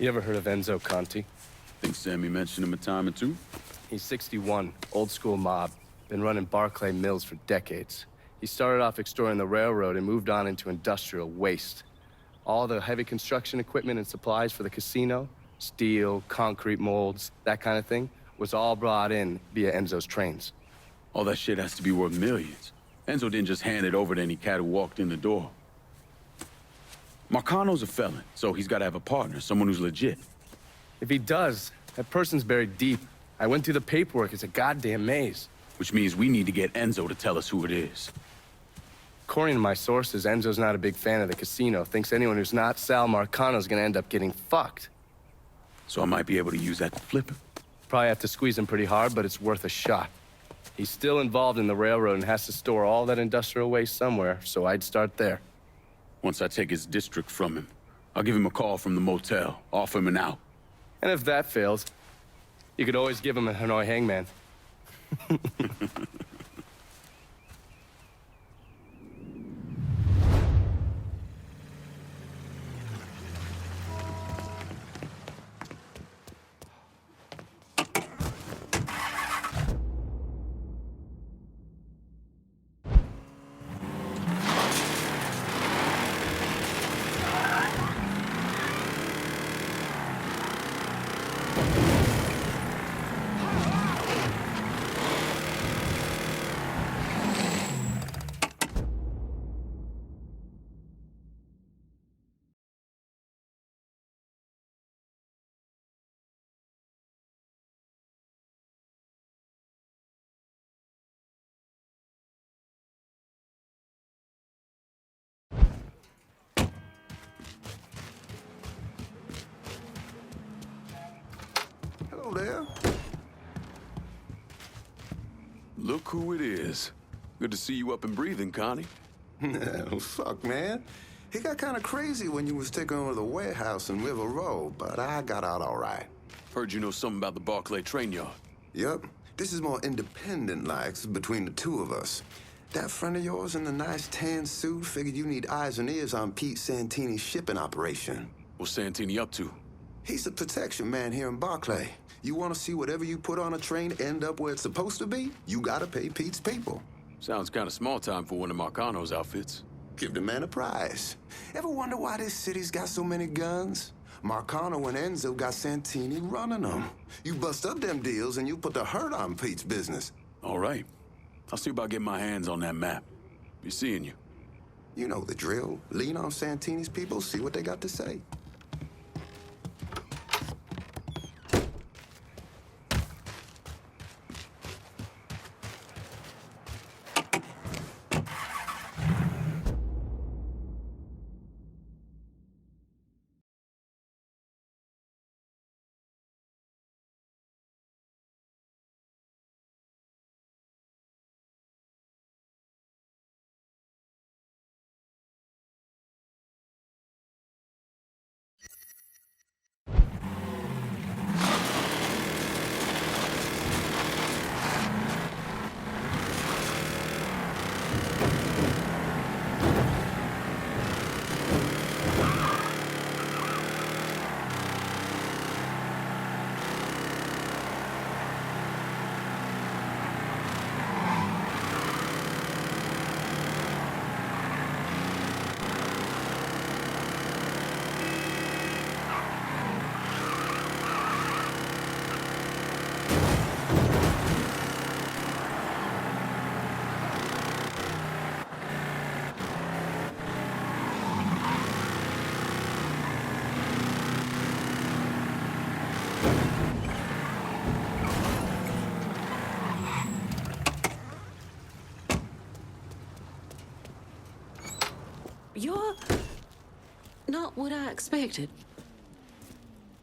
You ever heard of Enzo Conti? Think Sammy mentioned him a time or two. He's 61, old school mob. Been running Barclay Mills for decades. He started off extorting the railroad and moved on into industrial waste. All the heavy construction equipment and supplies for the casino, steel, concrete molds, that kind of thing, was all brought in via Enzo's trains. All that shit has to be worth millions. Enzo didn't just hand it over to any cat who walked in the door. Marcano's a felon, so he's gotta have a partner, someone who's legit. If he does, that person's buried deep. I went through the paperwork, it's a goddamn maze. Which means we need to get Enzo to tell us who it is. According to my sources, Enzo's not a big fan of the casino, thinks anyone who's not Sal Marcano's gonna end up getting fucked. So I might be able to use that to flip him. Probably have to squeeze him pretty hard, but it's worth a shot. He's still involved in the railroad and has to store all that industrial waste somewhere, so I'd start there. Once I take his district from him, I'll give him a call from the motel, offer him an out. And if that fails, you could always give him a Hanoi hangman. Hello there. Look who it is. Good to see you up and breathing, Connie. Fuck, man. He got kind of crazy when you was taking over the warehouse in River Road, but I got out all right. Heard you know something about the Barclay train yard. Yep. This is more independent-like between the two of us. That friend of yours in the nice tan suit figured you need eyes and ears on Pete Santini's shipping operation. What's Santini up to? He's the protection man here in Barclay. You want to see whatever you put on a train end up where it's supposed to be? You gotta pay Pete's people. Sounds kind of small time for one of Marcano's outfits. Give the man a prize. Ever wonder why this city's got so many guns? Marcano and Enzo got Santini running them. You bust up them deals and you put the hurt on Pete's business. All right. I'll see about getting my hands on that map. Be seeing you. You know the drill. Lean on Santini's people, see what they got to say. You're not what I expected.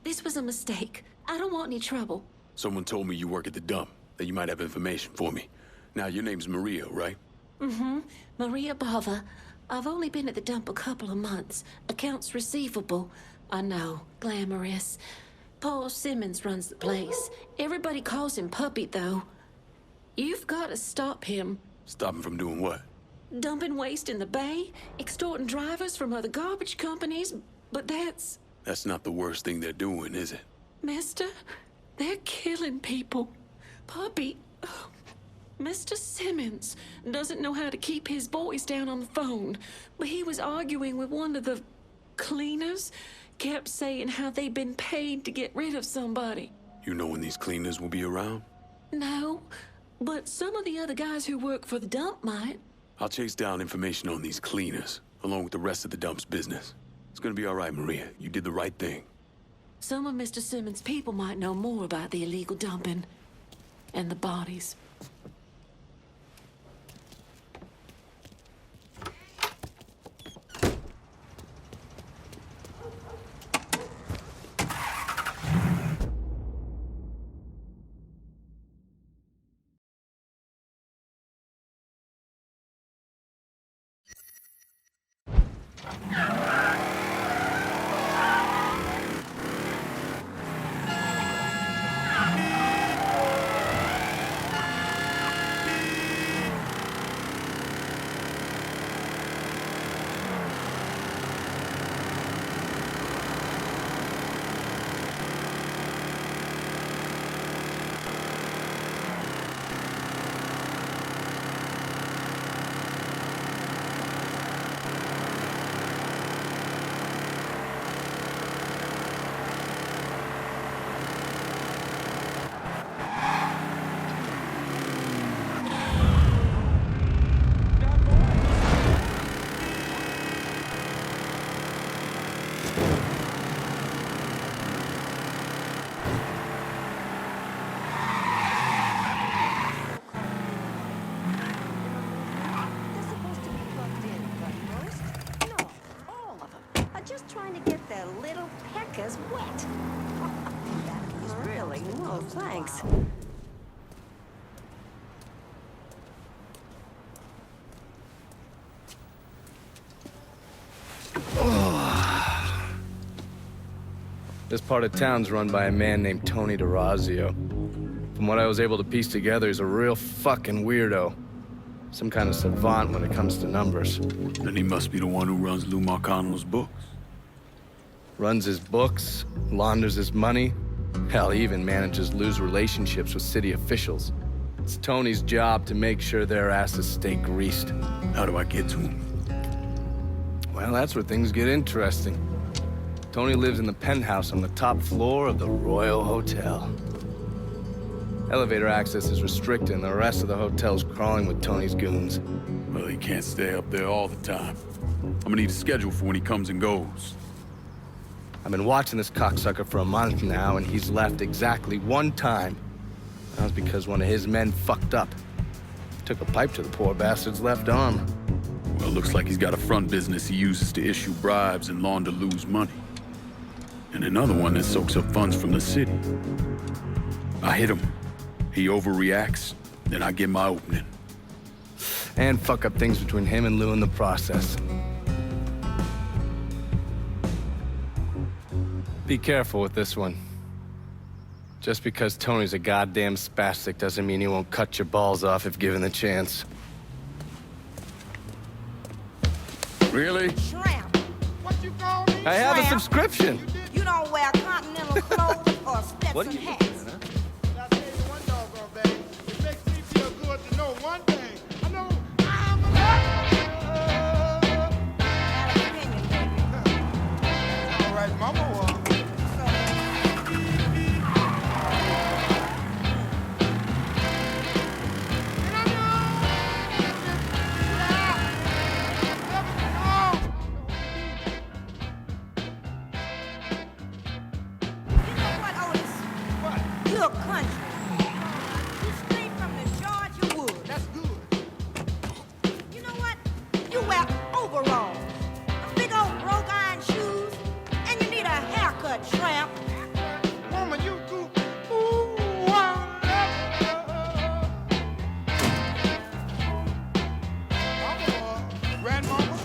This was a mistake. I don't want any trouble. Someone told me you work at the dump, that you might have information for me. Now, your name's Maria, right? Mm-hmm. Maria Bava. I've only been at the dump a couple of months. Accounts receivable. I know. Glamorous. Paul Simmons runs the place. Everybody calls him Puppy, though. You've got to stop him. Stop him from doing what? Dumping waste in the bay, extorting drivers from other garbage companies, but that's... That's not the worst thing they're doing, is it? Mister, they're killing people. Puppy, Mr. Simmons doesn't know how to keep his voice down on the phone, but he was arguing with one of the cleaners, kept saying how they'd been paid to get rid of somebody. You know when these cleaners will be around? No, but some of the other guys who work for the dump might. I'll chase down information on these cleaners, along with the rest of the dump's business. It's gonna be all right, Maria. You did the right thing. Some of Mr. Simmons' people might know more about the illegal dumping and the bodies. Trying to get their little peckers wet. Really? No, thanks. This part of town's run by a man named Tony DeRazio. From what I was able to piece together, he's a real fucking weirdo. Some kind of savant when it comes to numbers. Then he must be the one who runs Lou Marcano's books. Runs his books, launders his money. Hell, he even manages Lou's relationships with city officials. It's Tony's job to make sure their asses stay greased. How do I get to him? Well, that's where things get interesting. Tony lives in the penthouse on the top floor of the Royal Hotel. Elevator access is restricted and the rest of the hotel's crawling with Tony's goons. Well, he can't stay up there all the time. I'm gonna need a schedule for when he comes and goes. I've been watching this cocksucker for a month now, and he's left exactly one time. That was because one of his men fucked up. Took a pipe to the poor bastard's left arm. Well, looks like he's got a front business he uses to issue bribes and launder Lou's money. And another one that soaks up funds from the city. I hit him. He overreacts, then I get my opening. And fuck up things between him and Lou in the process. Be careful with this one. Just because Tony's a goddamn spastic doesn't mean he won't cut your balls off if given the chance. Really? Shrimp. What you call me? I have a Shrimp. subscription! You don't wear continental clothes or What are Stetson you hats. doing, huh? But I tell you one doggone thing. It makes me feel good to know one thing. I know I'm alive. Had an opinion, baby. All right, Mama was. You know what, Otis? What? You're country. You straight from the Georgia woods. That's good. You know what? You wear overalls, big old broke iron shoes, and you need a haircut, tramp. Woman, you do. Ooh, I love Mama, grandmama.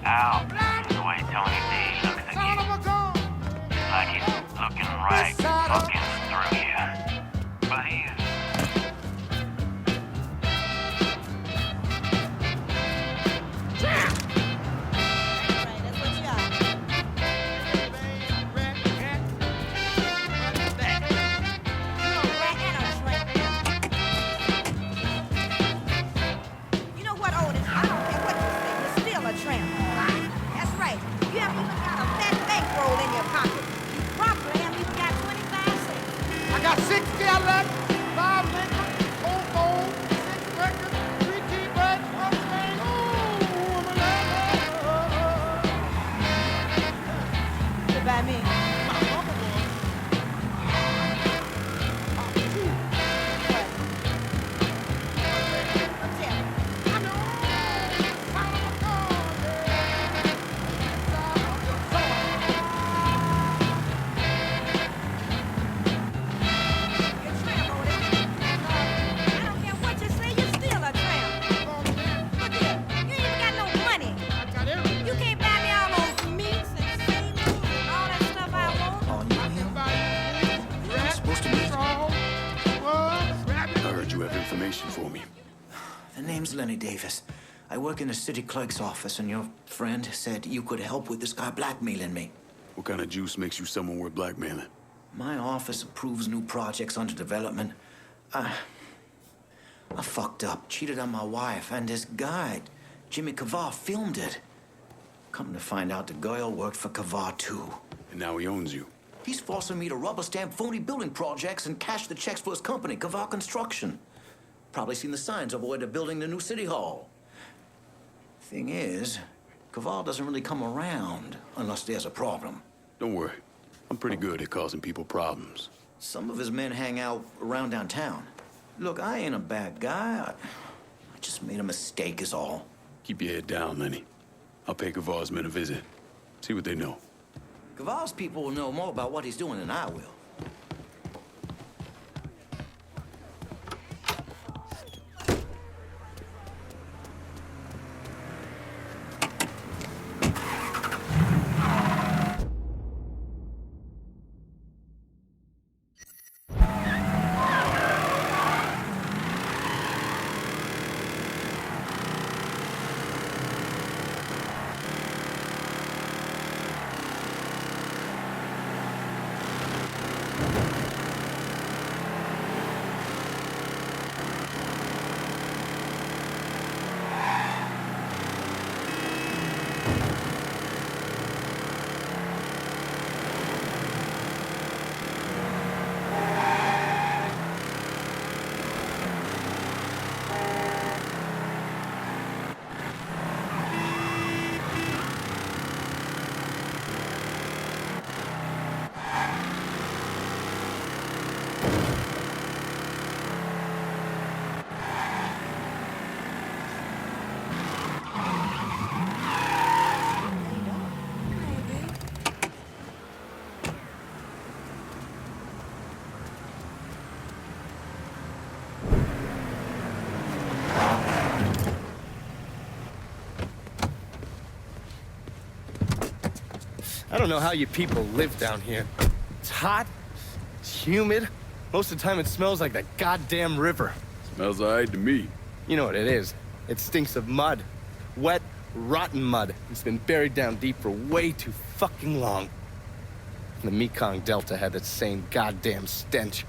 Out. The way Tony D looks at you. Cadillac, 5 Lincoln, 4 Ford, 6 records, 3 T-Birds, 1 Mustang. Ooh, woman, Goodbye, me. my mama was. I know, sound of a gun, yeah. Sound of your soul. You're a tramp, Otis. I don't care what you say, you're still a tramp. Call me that. Look here, you ain't even got no money. I got everything. You can't buy me all those meats and sailors and all that stuff I want. Oh, you him? Rat, supposed to meet. frog, bug, rabbit. I heard you have information for me. The name's Lenny Davis. I work in the city clerk's office, and your friend said you could help with this guy blackmailing me. What kind of juice makes you someone worth blackmailing? My office approves new projects under development. I fucked up, cheated on my wife, and this guy, Jimmy Kavar, filmed it. Come to find out, the girl worked for Kavar, too. And now he owns you. He's forcing me to rubber stamp phony building projects and cash the checks for his company, Kavar Construction. Probably seen the signs over where they're building the new city hall. Thing is, Kavar doesn't really come around unless there's a problem. Don't worry. I'm pretty good at causing people problems. Some of his men hang out around downtown. Look, I ain't a bad guy. I just made a mistake is all. Keep your head down, Lenny. I'll pay Kavar's men a visit. See what they know. Kavar's people will know more about what he's doing than I will. I don't know how you people live down here. It's hot, it's humid. Most of the time it smells like the goddamn river. Smells all right to me. You know what it is. It stinks of mud. Wet, rotten mud. It's been buried down deep for way too fucking long. The Mekong Delta had that same goddamn stench.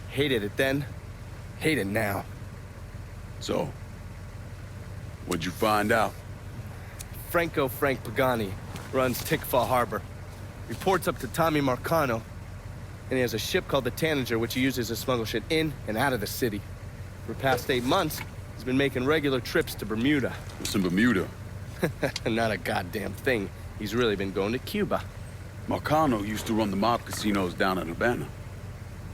Hated it then, hate it now. So, what'd you find out? Frank Pagani runs Tikfa Harbor. Reports up to Tommy Marcano, and he has a ship called the Tanager, which he uses to smuggle shit in and out of the city. For the past 8 months, he's been making regular trips to Bermuda. What's in Bermuda? Not a goddamn thing. He's really been going to Cuba. Marcano used to run the mob casinos down in Havana.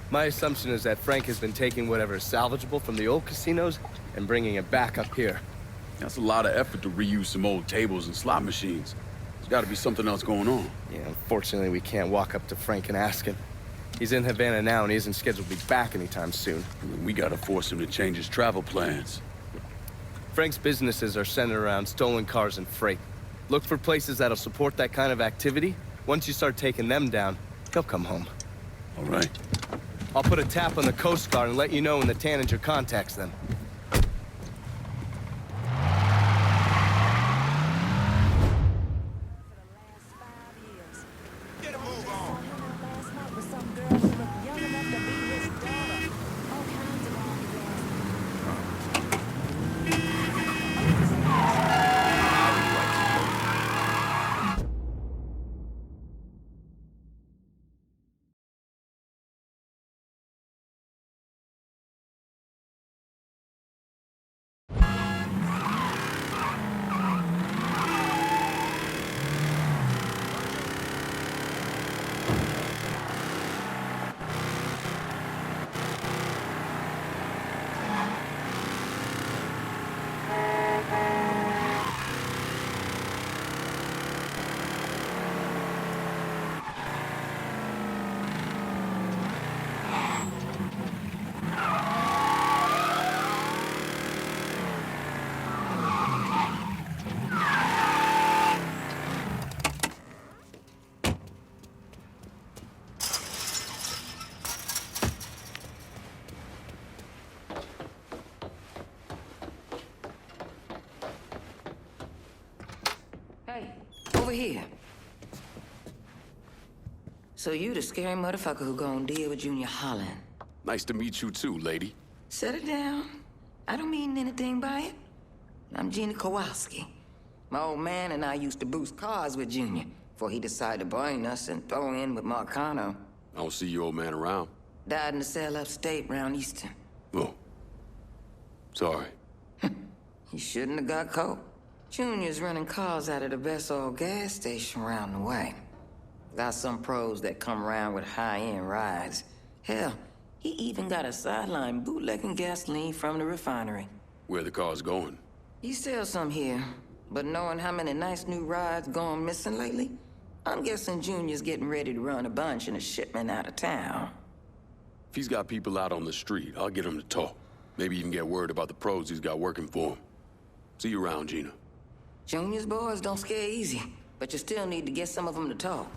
My assumption is that Frank has been taking whatever is salvageable from the old casinos and bringing it back up here. That's a lot of effort to reuse some old tables and slot machines. There's gotta be something else going on. Yeah, unfortunately, we can't walk up to Frank and ask him. He's in Havana now, and he isn't scheduled to be back anytime soon. We gotta force him to change his travel plans. Frank's businesses are centered around stolen cars and freight. Look for places that'll support that kind of activity. Once you start taking them down, he'll come home. All right. I'll put a tap on the Coast Guard and let you know when the Tanager contacts them. here. So you the scary motherfucker who gonna deal with Junior Holland. Nice to meet you too, lady. Set it down. I don't mean anything by it. I'm Gina Kowalski. My old man and I used to boost cars with Junior before he decided to brain us and throw in with Marcano. I don't see your old man around. Died in the cell upstate round Easton. Oh. Sorry. He shouldn't have got caught. Junior's running cars out of the best old gas station around the way. Got some pros that come around with high-end rides. Hell, he even got a sideline bootlegging gasoline from the refinery. Where the car's going? He sells some here, but knowing how many nice new rides gone missing lately, I'm guessing Junior's getting ready to run a bunch in a shipment out of town. If he's got people out on the street, I'll get him to talk. Maybe even get word about the pros he's got working for him. See you around, Gina. Junior's boys don't scare easy, but you still need to get some of them to talk.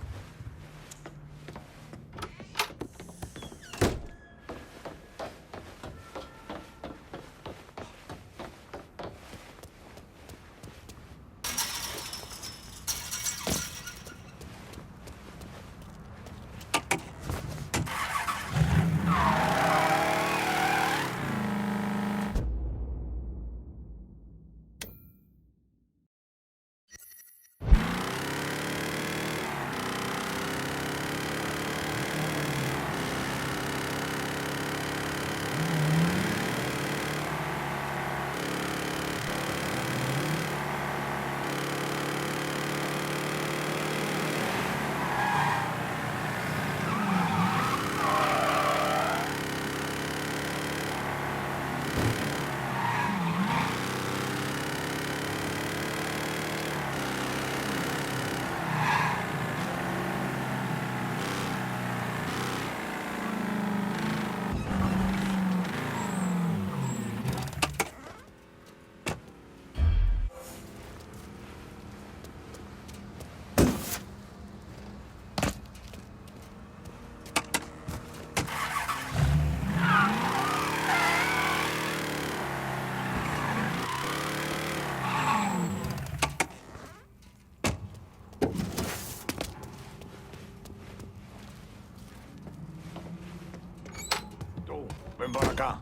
Ven para acá.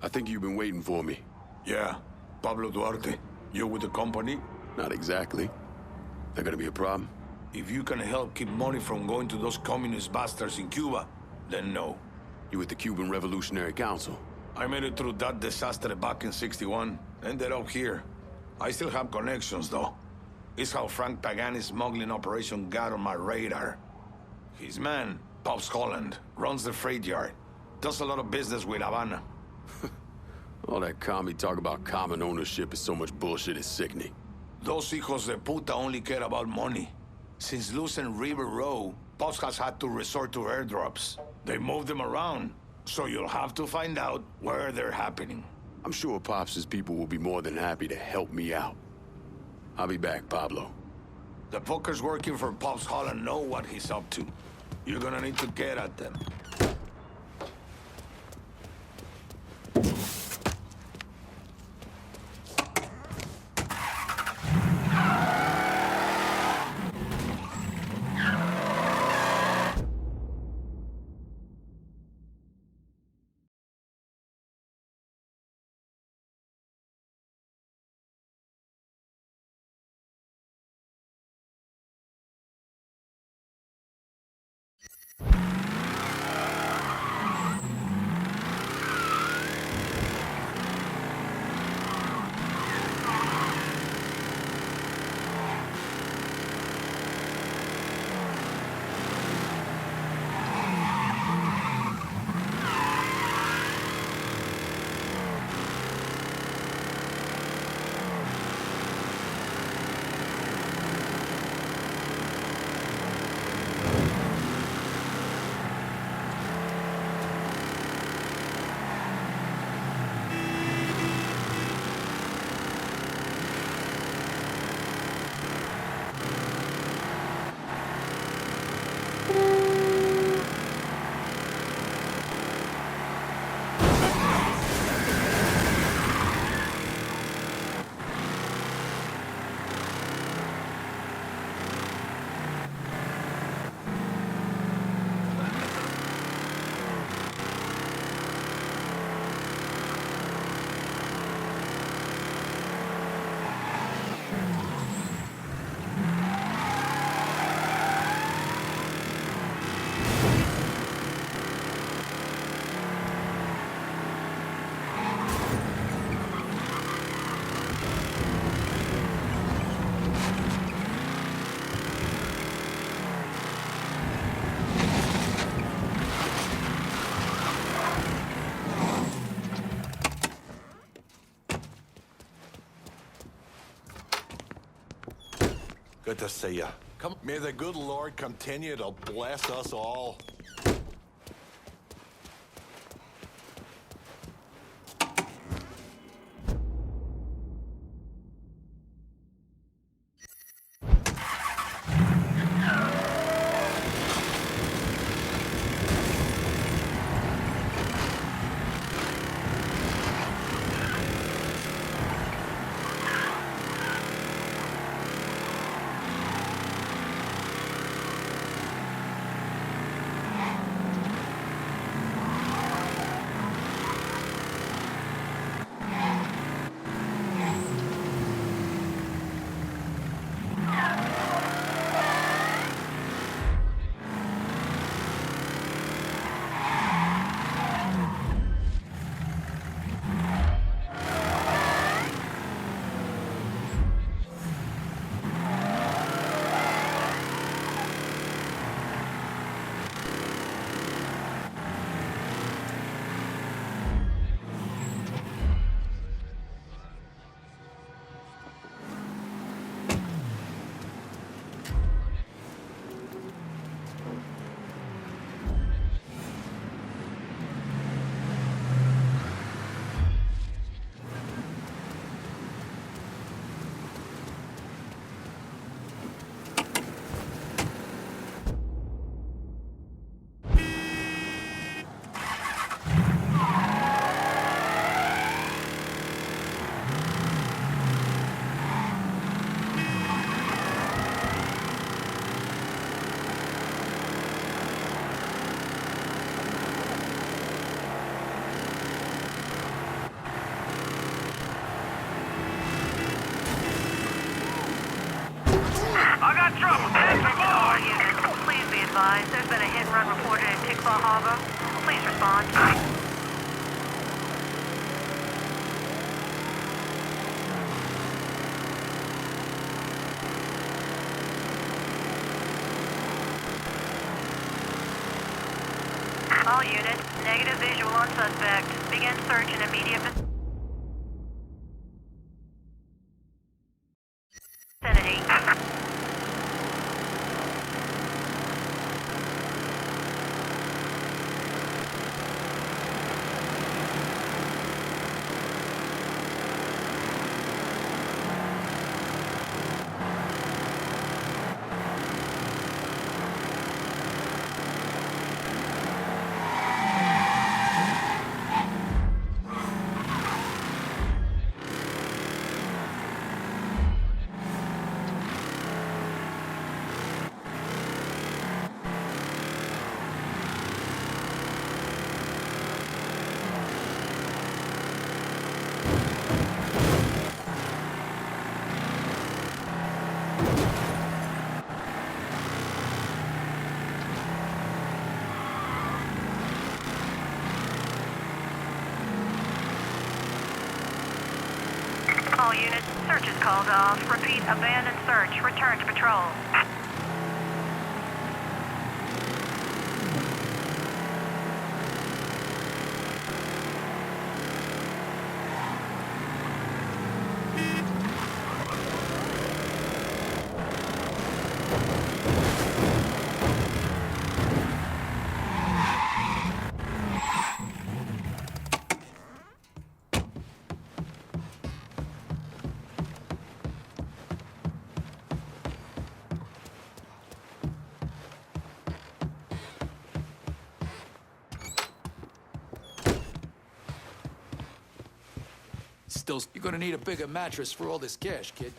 I think you've been waiting for me. Yeah, Pablo Duarte. You with the company? Not exactly. That gonna be a problem? If you can help keep money from going to those communist bastards in Cuba, then no. You with the Cuban Revolutionary Council? I made it through that disaster back in '61. Ended up here. I still have connections, though. It's how Frank Pagani's smuggling operation got on my radar. His man, Pops Holland, runs the freight yard. Does a lot of business with Havana. All that commie talk about common ownership is so much bullshit, it's sickening. Those hijos de puta only care about money. Since losing River Row, Pops has had to resort to airdrops. They move them around, so you'll have to find out where they're happening. I'm sure Pops' people will be more than happy to help me out. I'll be back, Pablo. The fuckers working for Pops Holland know what he's up to. You're gonna need to get at them. Good to see you. Come, may the good Lord continue to bless us all. There's been a hit and run reported in Tickfaw Harbor. Please respond. All units, negative visual on suspect. Begin search in immediate vicinity. All units, search is called off. Repeat, abandon search. Return to patrol. Still, you're gonna need a bigger mattress for all this cash, kid.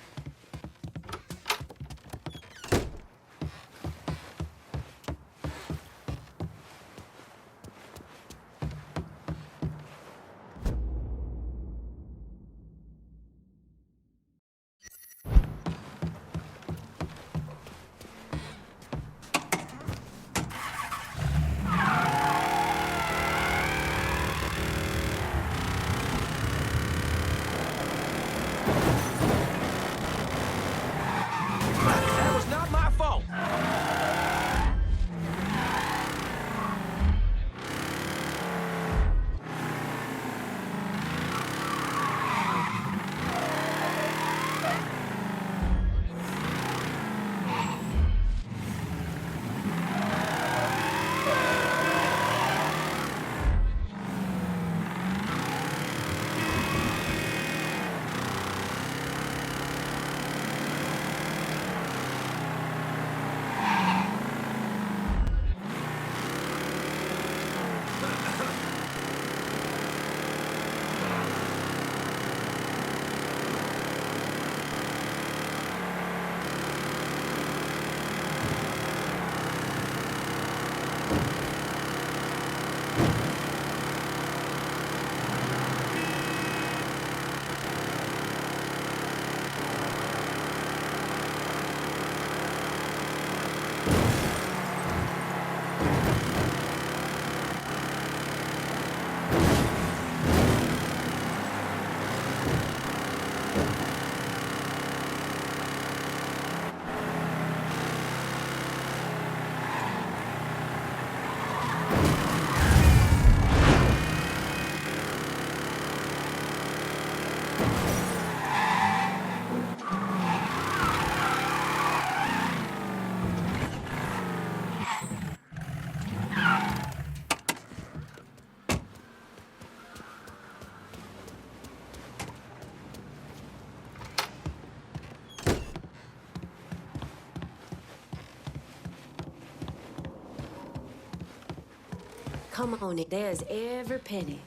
Come on, there's every penny.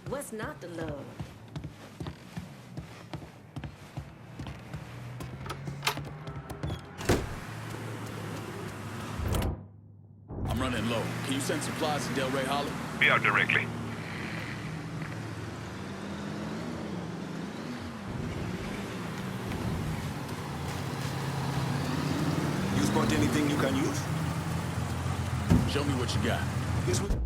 What's not to love? I'm running low. Can you send supplies to Del Rey Hollow? Be out directly. You spot anything you can use? Show me what you got. Guess what?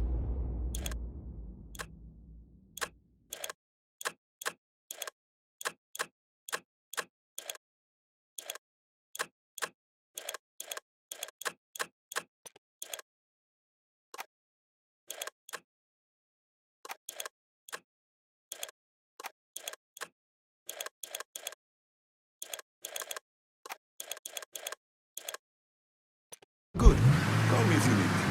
Good. Call me if you need me.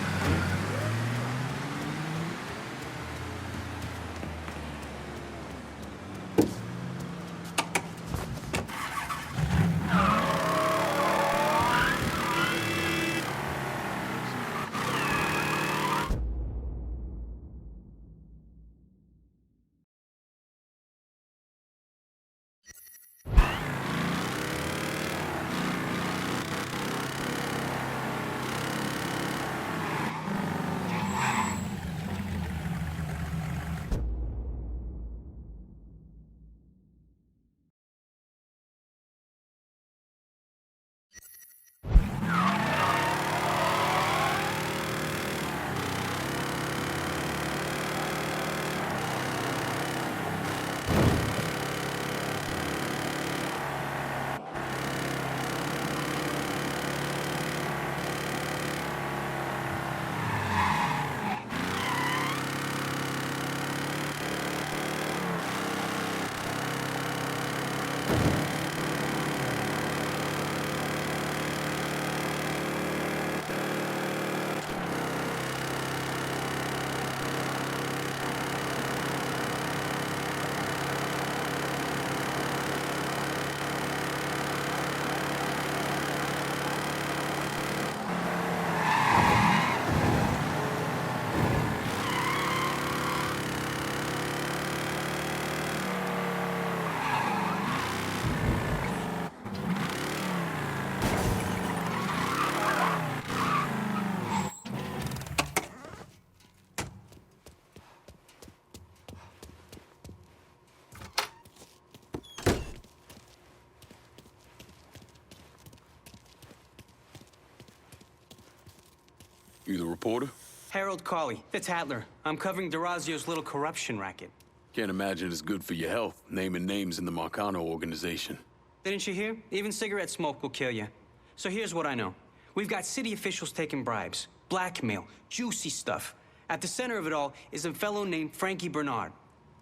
You the reporter? Harold Cawley, Fitz Hatler. I'm covering DeRazio's little corruption racket. Can't imagine it's good for your health, naming names in the Marcano organization. Didn't you hear? Even cigarette smoke will kill you. So here's what I know. We've got city officials taking bribes, blackmail, juicy stuff. At the center of it all is a fellow named Frankie Bernard.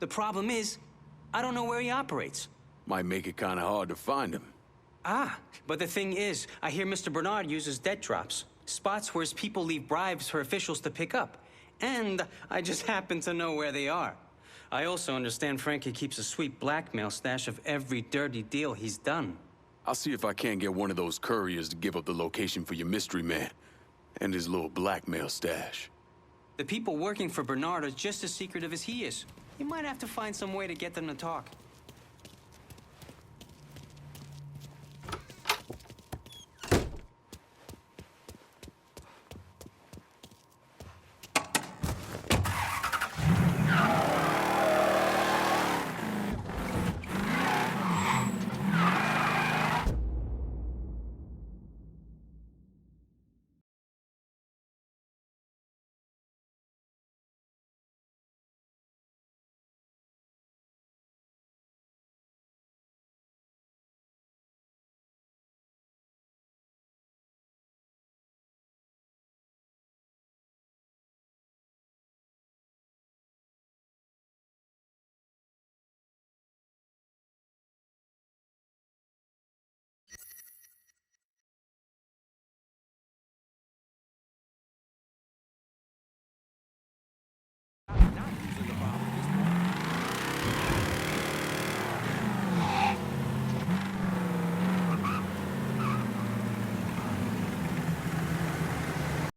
The problem is, I don't know where he operates. Might make it kind of hard to find him. Ah, but the thing is, I hear Mr. Bernard uses debt drops. Spots where his people leave bribes for officials to pick up. And I just happen to know where they are. I also understand Frankie keeps a sweet blackmail stash of every dirty deal he's done. I'll see if I can't get one of those couriers to give up the location for your mystery man and his little blackmail stash. The people working for Bernard are just as secretive as he is. You might have to find some way to get them to talk.